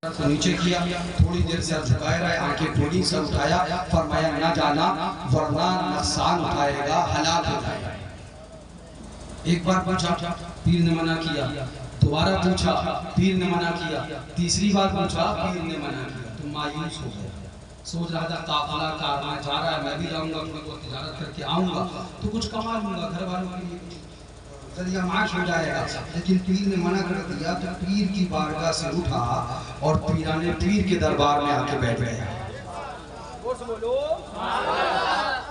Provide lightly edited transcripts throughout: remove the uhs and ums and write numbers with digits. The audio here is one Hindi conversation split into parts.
को नीचे किया, थोड़ी देर सर झुकाए रहे, आंखें खोली, सर उठाया, फरमाया ना जाना वरना नुकसान उठाएगा, हलाक हो जाएगा। एक बार पूछा, पीर ने मना किया, दोबारा पूछा, पीर ने मना किया, तीसरी बार पूछा, पीर ने मना किया। तो मायूस हो गया, सोच रहा था काफिला कारवां जा रहा है, मैं भी जाऊंगा, उनको तिजारत करके आऊंगा तो कुछ कमा लूंगा, घर वालों के लिए चलिए माश हो जाएगा। लेकिन पीर ने मना कर दिया तो पीर की बारगाह से उठा और पीराने पीर के दरबार में आके बैठ गया।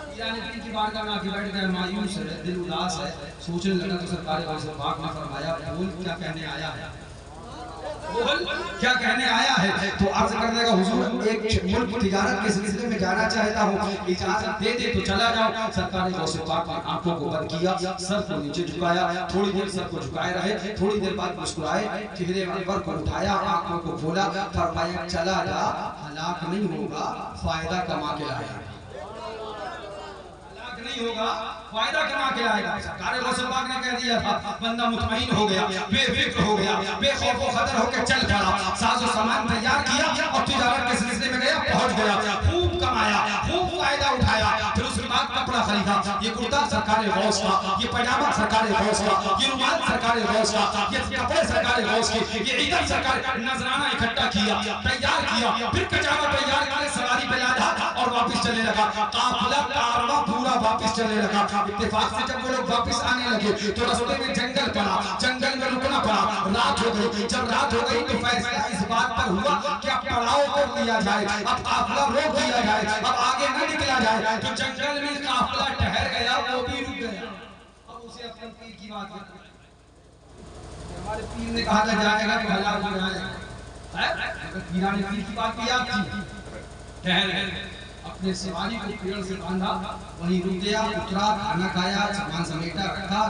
पीराने पीर की बारगाह में आके बैठ गया, मायूस है, दिल उदास है, सोचने लगा तो सरकार पाक ने फरमाया, बोल क्या कहने आया है, बोल क्या कहने आया है। तो अर्ज करने का हुजूर, एक मुल्क तिजारत के सिलसिले में जाना चाहता हूँ, इजाजत दे दे तो चला जाओ। सरकार गौसे पाक ने आंखों को बंद किया, सर को नीचे झुकाया, थोड़ी देर सर को झुकाए रहे, थोड़ी देर बाद मुस्कुराए, चेहरे पर को उठाया, आंखों को खोला, फरमाया चला जा, हलाक नहीं होगा, फायदा कमा के लाएगा, नहीं होगा, फायदा कमा के आएगा। सरकार गौसे पाक ने कह दिया था, बंदा मुतमईन हो गया, बेफिक्र हो गया, बेखौफ व खतर होकर चल पड़ा, साजो सामान तैयार किया और तिजारत के सिलसिले में गया, पहुंच गया, खूब कमाया, खूब फायदा उठाया। फिर उसके बाद कपड़ा खरीदा, ये कुर्ता सरकार गौस का, ये पैजामा सरकार गौस का, ये रुमाल सरकार गौस का, ये कपड़े सरकार गौस के, ये इधर सरकार नजराना इकट्ठा किया, तैयार किया, फिर कचावा तैयार करके सवारी पे लादा और वापस चलने लगा। काफिला कारवां पूरा वापस चलने लगा। इत्तेफाक से जब वो लोग वापस आने लगे तो रास्ते में जंगल पड़ा, जंगल में रुकना पड़ा, रात हो गई। जब रात हो गई तो फैसला इस बात पर हुआ कि अब पड़ाव कर लिया जाए, अब काफिला रोक दिया जाए, अब आगे न निकला जाए। तो जंगल में काफिला ठहर गया, वो भी रुक गया। अब उसे अपने पीर की बात याद, हमारे पीर ने कहा था जाएगा तो हलाक हो जाएगा, अगर पीराने पीर की बात भी याद थी। ठहर अपने सवारी को पेड़ से बांधा, वहीं रुक गया, उतरा, खाना खाया, सामान समेटा, रखा,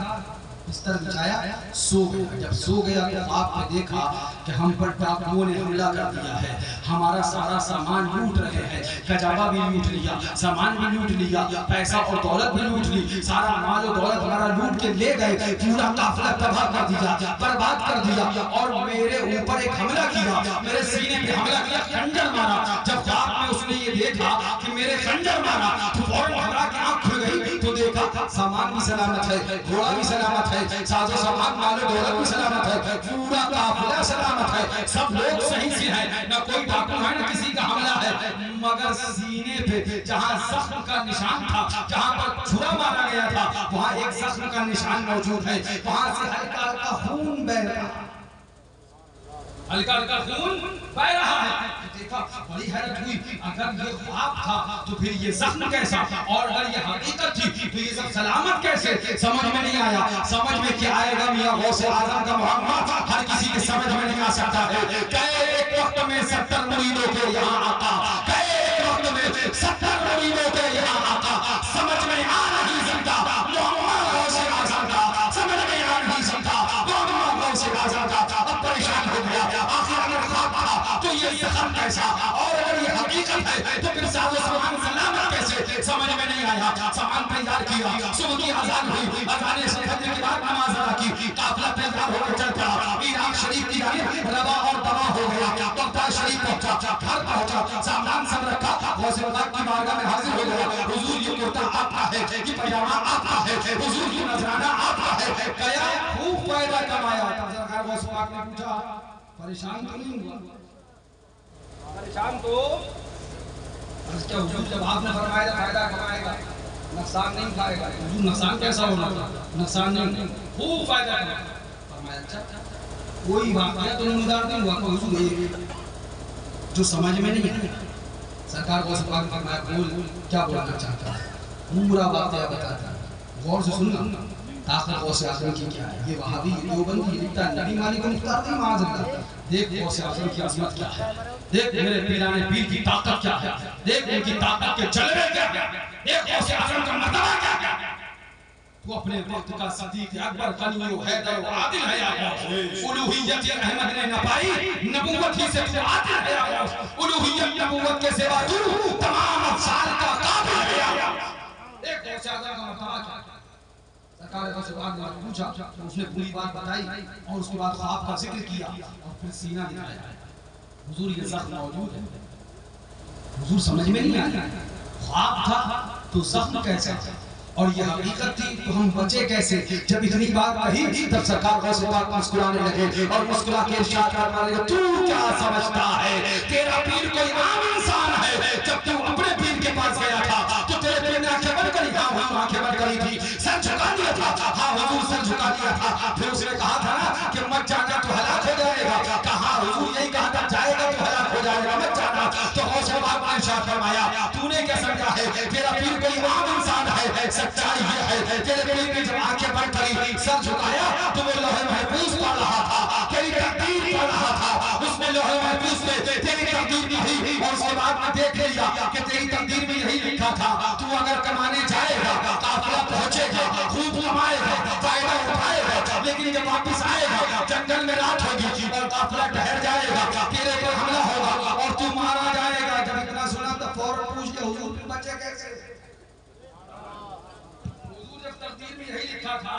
बिस्तर बिछाया, सो गया। जब सो गया तो आपने देखा कि हम पर डाकुओं ने हमला कर दिया है, हमारा सारा सामान लूट रहे हैं, खजाबा भी लूट लिया, सामान भी लूट लिया, पैसा और दौलत भी लूट ली, सारा माल और दौलत हमारा लूट के ले गए, पूरा काफिला तबाह कर दिया, बर्बाद कर दिया। और मेरे ऊपर एक हमला किया, मेरे सीने पे हमला किया, खंजर मारा। जब ख्वाब में उसने ये देखा कि मेरे खंजर मारा तो फौरन घबरा के आंख खुल गई, तो देखा सामान भी सलामत है, घोड़ा भी सलामत है, साजो सामान मालो दौलत भी सलामत है, पूरा काफिला सलामत है, सब लोग सही से हैं, न कोई डाकू है न किसी का हमला है। मगर सीने पे जहां जख्म का निशान था, जहां पर छुरा मारा गया था, वहां एक जख्म का निशान मौजूद है, वहां से हल्का हल्का खून बह रहा है, हल्का हल्का खून बह रहा है। देखा, बड़ी हैरत हुई, अगर ये ख्वाब था तो फिर ये जख्म कैसा, और अगर ये हकीकत थी तो ये सब सलामत कैसे, समझ में नहीं आया। समझ में क्या आएगा, मियां गौसे आजम का मोहम्मद हर किसी के समझ में नहीं आ सकता है। कई एक वक्त में 70 मुरीदों के यहाँ आता, कई एक वक्त में 70 मुरीदों के यहाँ आता, समझ में आ नहीं सकता मोहम्मद गौसे आजम का, समझ में आ नहीं सकता मोहम्मद गौसे आजम का। अब परेशान हो गया, आखिर अगर ख्वाब था तो ये जख्म कैसा, और अगर ये हकीकत है तो फिर साजो सामान सलामत कैसे, समझ में नहीं आया। सामान तैयार किया, सुबह की अजान हुई, अजान से फजर के बाद नमाज अदा की, काफिला तैयार होकर चल पड़ा। इराक शरीफ की जानिब रवा और दवा हो गया, बगदाद शरीफ पहुंचा, घर पहुंचा, सामान सब रखा, गौसे पाक की बारगाह में हाजिर हो गया। हुजूर ये कुर्ता आता है, ये पैजामा आता है, हुजूर ये नजराना आता है, गया खूब फायदा कमाया। सरकार गौसे पाक ने पूछा, परेशान तो नहीं हुआ? परेशान तो क्या हुजूर, जब आपने फरमाया फायदा कमाएगा, नुकसान नहीं खाएगा, हुजूर नुकसान कैसा होना था, नुकसान नहीं, खूब फायदा कमाएगा। फरमाया अच्छा, कोई वाकया तो नमूदार नहीं हुआ हुजूर जो समझ में नहीं आया? सरकार गौसे पाक ने फरमाया, बोल क्या बोलना चाहता है, पूरा वाकया बताता, गौर से सुनना। ताकत गौसे आजम की क्या है, ये वहाबी देवबंदी लिखता है, नबी मालिक मुख्तार नहीं माज़अल्लाह। देख गौसे आजम की अजमत क्या है, देख मेरे पीराने पीर की ताकत क्या है, देख उनकी ताकत के जलवे क्या है, देख गौसे आजम का मर्तबा क्या है। तू अपने वक्त का सदीक अकबर गनी व हैदर व आदिल है या उलूहियत अहमद ने न पाई, नबूवत ही से तू आदिल है या उलूहियत नबूवत के सिवा तू तमाम अफसाल का काबिल है या। देख गौसे आजम का मर्तबा क्या है। सरकार गौसे पाक ने पूछा तो उसने पूरी बात बताई और उसके बाद ख्वाब का जिक्र किया और फिर सीना दिखाया। हुजूर ये जख्म मौजूद है, हुजूर समझ में नहीं आया, ख्वाब था तो जख्म कैसा और ये हकीकत थी तो हम बचे कैसे। जब इतनी बात कही तब सरकार गौसे पाक मुस्कुराने लगे और मुस्कुरा के इरशाद फरमाने लगे, तू क्या समझता है, तेरा पीर कोई आम इंसान है। जब तू अपने पीर के पास गया था तो तेरे पीर ने आंखें बंद करी, हाँ आंखें बंद करी थी, सर झुका दिया था, हाँ हुजूर सर झुका दिया था। फिर उसने कहा था ना कि मत जाना तो हलाक हो जाएगा, कहा हुजूर यही कहा था जाएगा तो हलाक हो जाएगा, मत जाना। तो गौसे पाक ने इरशाद फरमाया, तूने क्या समझा है, तेरा पीर कोई आम इंसान है। सच्चाई ये है तेरे पीर ने जब आंखें बंद करी सर झुकाया तो वो लौहे महफूज पढ़ रहा था, तेरी तकदीर पढ़ रहा था, उसने लौहे महफूज में तेरी तकदीर पढ़ी और उसके बाद में देख लिया कि तेरी तकदीर में यही लिखा था, तू अगर कमाने जाएगा काफिला पहुंचेगा, खूब कमाएगा, फायदा उठाएगा, लेकिन जब वापस आएगा जंगल में रात होगी और काफिला ठहर जाएगा, तेरे पर हमला होगा और तू मारा जाएगा। जब इतना सुना तो फौरन पूछ के हुजूर फिर बचे कैसे। तकदीर में यही लिखा था,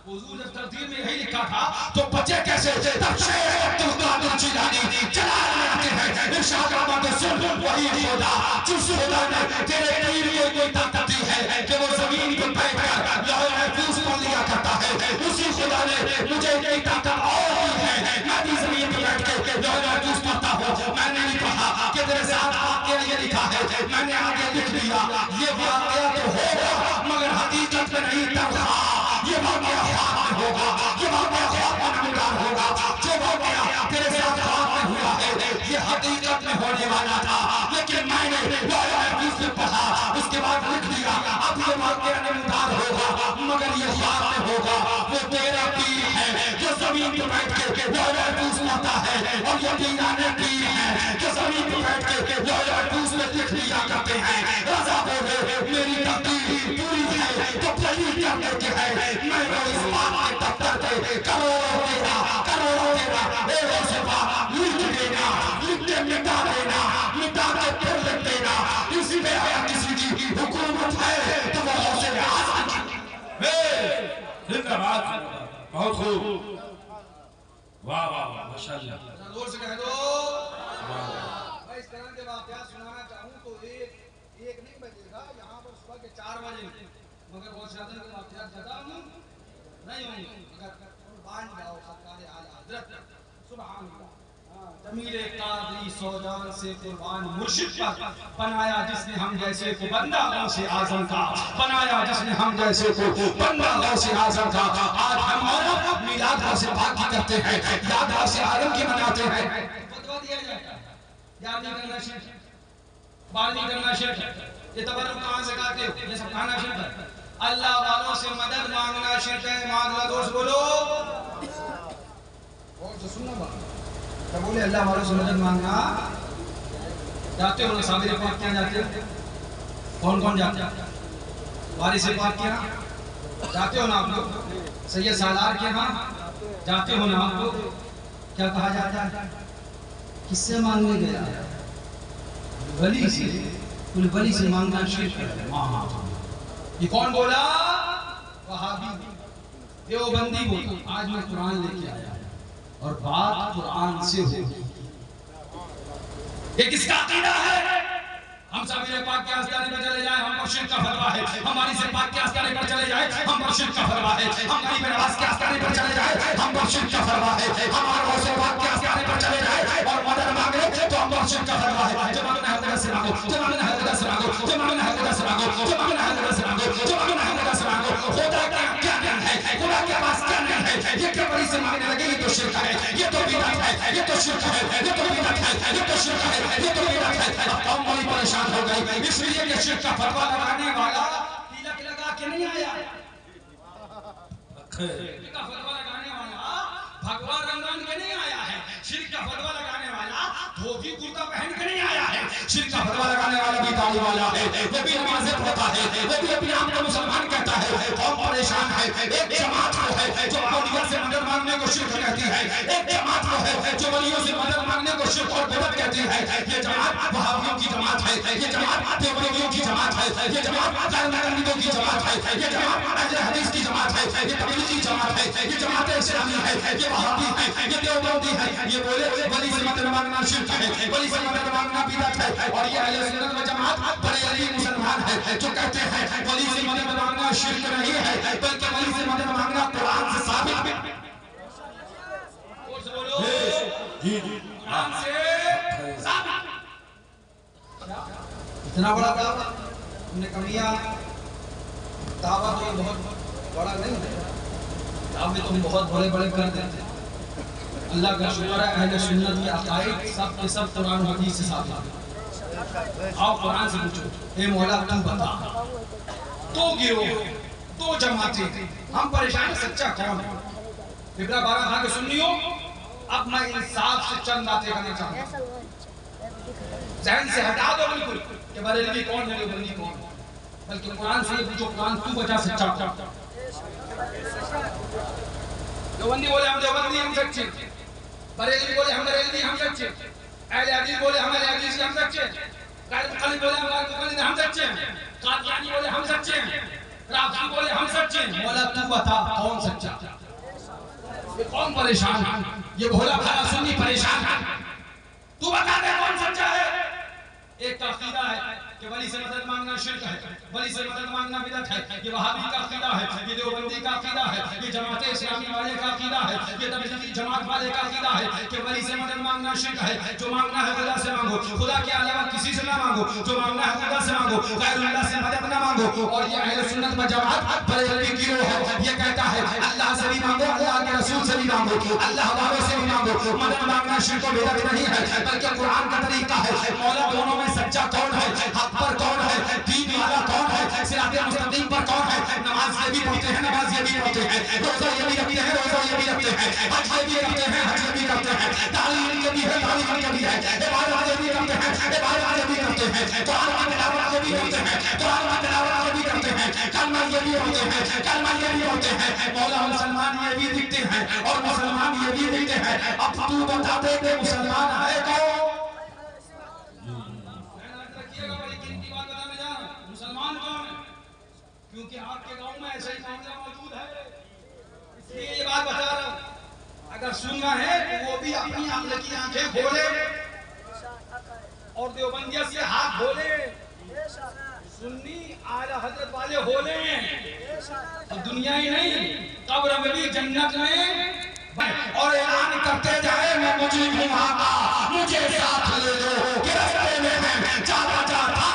हुजूर जब तकदीर में यही लिखा था तो बचे कैसे। तब शेख अब्दुल कादिर जिलानी जलाल में आते हैं, इरशाद फरमाते सुन वही खुदा जिस खुदा ने तेरे पीर को कोई ताकत दी है कि वो जमीन पर बैठकर लौह महफूज पढ़ लिया करता है, उसी खुदा ने मुझे इतनी ताकत और दी है, मैं भी जमीन पर बैठ के लौह महफूज पढ़ता हूँ। मैंने नहीं कहा कि तेरे साथ वाकया ये लिखा है, मैंने आगे लिख दिया ये वाकया तो होगा मगर हकीकत में नहीं तब ये वाकया ख्वाब में होगा, ये वाकया ख्वाब में नमूदार होगा, जो वाकया तेरे साथ ख्वाब में हुआ है ये हकीकत में होने वाला था, लेकिन मैंने लौह महफूज में पढ़ा, उसके बाद लिख दिया अब ये वाकया नमूदार होगा मगर ये ख्वाब में होगा। वो तेरा पीर है जो जमीन पर बैठ के लौह महफूज पढ़ता है और ये दीवाने पीर है जो जमीन पर बैठ के लौह महफूज में लिख लिया करते हैं। रज़ा बोले मेरी तकदीर पूरी है तो पूरी करने की है, मैं तो इस बात के दफ्तर पे करोड़ों तेरा एक सफा लिख देना, लिख के मिटा देना, मिटा के फिर लिख देना, इसी में अगर किसी की हुकूमत है तो वो हौसले आज़म जिंदाबाद। बहुत खूब, वाह वाह वाह माशाअल्लाह, जोर से कह दो। मैं इस तरह के वाकया सुनाना चाहूं तो एक नहीं बजेगा, यहाँ पर सुबह के 4 बजे, मगर बहुत ज्यादा के वाकया ज्यादा नहीं होंगे, मगर कुर्बान जाओ सरकार आला हजरत सुभान अल्लाह। जमीले कादरी सौजान से कुर्बान मुर्शिद पर बनाया जिसने हम जैसे को बंदा गौसे आजम का, बनाया जिसने हम जैसे को बंदा गौसे आजम का। आज हम और मिलाद गौसे पाक की करते हैं, याद गौसे आजम की मनाते हैं। फतवा दिया जाता है याद नहीं करना शिर्क, बाल नहीं करना शिर्क, ये तबर्रुक कहां से गाते हो, ये सब खाना शिर्क है। अल्लाह वालों से मदद मांगना शिर्क है, मांग ला दोस्त बोलो और तो सुनना बात क्या बोले, अल्लाह वालों से मदद मांगना। जाते हो ना साबिर पाक क्या जाते हो, कौन कौन जाते हो, वारिस पाक के यहाँ जाते हो ना आप लोग, सैयद सालार के यहाँ जाते हो ना आप लोग, क्या कहा जाता है, किससे मांगने गया, वली से, कुल वली से मांगना शिर्क है। ये कौन बोला, वहाबी देवबंदी बोला। आज मैं कुरान लेके आया और बात कुरान से होगी। ये किसका अकीदा है, हम साबिर पाक के आस्ताने पर चले जाए हम पर शिर्क का फतवा है, हमारी से पाक के आस्ताने पर चले जाए हम पर शिर्क का फतवा है, हमारी नवाज के आस्ताने पर चले जाए हम पर शिर्क का फतवा है, हमारे गौसे पाक के आस्ताने पर चले जाए और मदद मांगे तो हम पर शिर्क का फतवा है। जो मांगना है हजरत से मांगो, जो मांगना है हजरत से मांगो, जो मांगना है हजरत से मांगो, जो मांगना है हजरत से मांगो, जो मांगना है हजरत से मांगो। खुदा का क्या ज्ञान है, खुदा के पास क्या ज्ञान है, ये क्या बड़ी से मांगने लगे, ये तो शिर्क है, ये तो बिदअत है, ये तो शिर्क है, ये तो बिदअत है, ये तो शिर्क है, ये तो बिदअत है। अब कौम बड़ी परेशान हो गई, इसलिए कि शिर्क का फतवा लगाने वाला तिलक लगा के नहीं आया, शिर्क का फतवा लगाने वाला भगवा रंगन के नहीं आया है, शिर्क का फतवा लगाने वाला धोती कुर्ता पहन के नहीं आया है, शिर्क का फतवा लगाने वाला भी ताली वाला है, वो भी नमाज़ें पढ़ता है, वो भी अपने आप को मुसलमान कहता है। कौम परेशान है, एक जमात को है जो औलिया से मदद मांगने को शिर्क कहती है, एक जमात को है जो वलियों से मदद मांगने को शिर्क और बिदअत कहती है। ये जमात वहाबियों की जमात है, ये जमात देवबंदियों की जमात है, ये जमात गैरमतलबों की जमात है, ये जमात अहले हदीस की जमात है, ये तबलीगी जमात है, ये जमात इस्लामी है, ये वहाबी है, ये देवबंदी है। ये बोले वली से मदद मांगना शिर्क है, वली से मदद मांगना बिदअत है। और ये अहले सुन्नत व जमात बरेलवी मुसलमान है जो कहते हैं वली से मदद मांगना शिर्क नहीं है, बल्कि वली से मदद मांगना कुरान से साबित है। जी जी कुरान से साबित। इतना बड़ा दावा तुमने कमियां, दावा तो ये बहुत बड़ा नहीं है, दावे तुम बहुत बड़े बड़े कर देते। अल्लाह का शुक्र है अहले सुन्नत के अकाईद सब के सब कुरान हदीस से साबित है। आओ कुरान से पूछो, ए मौला तुम बता, दो गिरोह, दो जमातें, हम परेशान, सच्चा कौन है? इब्रा बारा खान के सुन्नियों, अब मैं इंसाफ से चंद बातें करना चाहता हूं। जहन से हटा दो बिल्कुल कि बरेलवी कौन है, देवबंदी कौन है, बल्कि कुरान से पूछो, कुरान तू बचा सच्चा कौन? देवबंदी बोले हम देवबंदी हम सच्चे, बरेलवी बोले हम बरेलवी हम सच्चे, अहले हदीस बोले हम अहले हदीस हम सच्चे, गैरमुतल्लिब बोले हम गैरमुतल्लिब हम सच्चे, कादियानी बोले हम सच्चे, राफी बोले हम सच्चे। मौला तू बता कौन सच्चा? ये कौन परेशान है? ये भोला भाला सुन्नी परेशान है, तू बता दे कौन सच्चा है? एक का अकीदा है कि वली से मदद मांगना शिर्क है, वली से मदद मांगना बिदअत है, ये वहाबी का अकीदा है, ये देवबंदी का अकीदा है, ये जमात इस्लामी वाले का अकीदा है, ये तबलीगी जमात वाले का अकीदा है कि वली से मदद मांगना शिर्क है। जो मांगना है खुदा से मांगो, खुदा के अलावा किसी से ना मांगो, जो मांगना है खुदा से मांगो, गैरुल्लाह से मदद ना मांगो। और ये अहले सुन्नत व जमात बरेलवी गिरोह है, ये कहता है अल्लाह से भी मांगो, अल्लाह के रसूल से भी मांगो, अल्लाह वालों से भी मांगो। मदद मांगना शिर्क व बिदअत नहीं है, बल्कि कुरान का तरीका है। मौला दोनों में सच्चा कौन है, हक पर कौन है, दीन वाला कौन है, सिराते मुस्तकीम पर कौन है? नमाज ये भी पढ़ते हैं, नमाज ये भी पढ़ते हैं, रोजा ये भी रखते हैं, रोजा ये भी रखते हैं, हज ये भी रखते हैं, हज ये भी करते हैं, तालीम ये भी है, तालीम ये भी है, इबादत ये भी करते हैं, इबादत ये भी करते हैं, कुरान की तिलावत ये भी करते हैं, कुरान की तिलावत ये भी करते हैं, कलमा ये भी पढ़ते हैं, कलमा ये भी पढ़ते हैं। मौला मुसलमान ये भी दिखते हैं और मुसलमान ये भी दिखते हैं। अब तू बता दे कि मुसलमान है कौन? मुसलमान कौन है? क्योंकि आपके गांव में ऐसा ही मामला मौजूद है, इसलिए ये बात बता रहा हूं। अगर सुनना है तो वो भी अपनी अक्ल की आंखें खोले और देवबंदियत से हाथ धोले, सुन्नी आला हजरत वाले होले, और दुनिया ही नहीं कब्र में भी जन्नत में, और ऐलान करते जाए मैं मुजरिम हूं आका, मुझे साथ ले लो कि रास्ते में मैं जाता जाता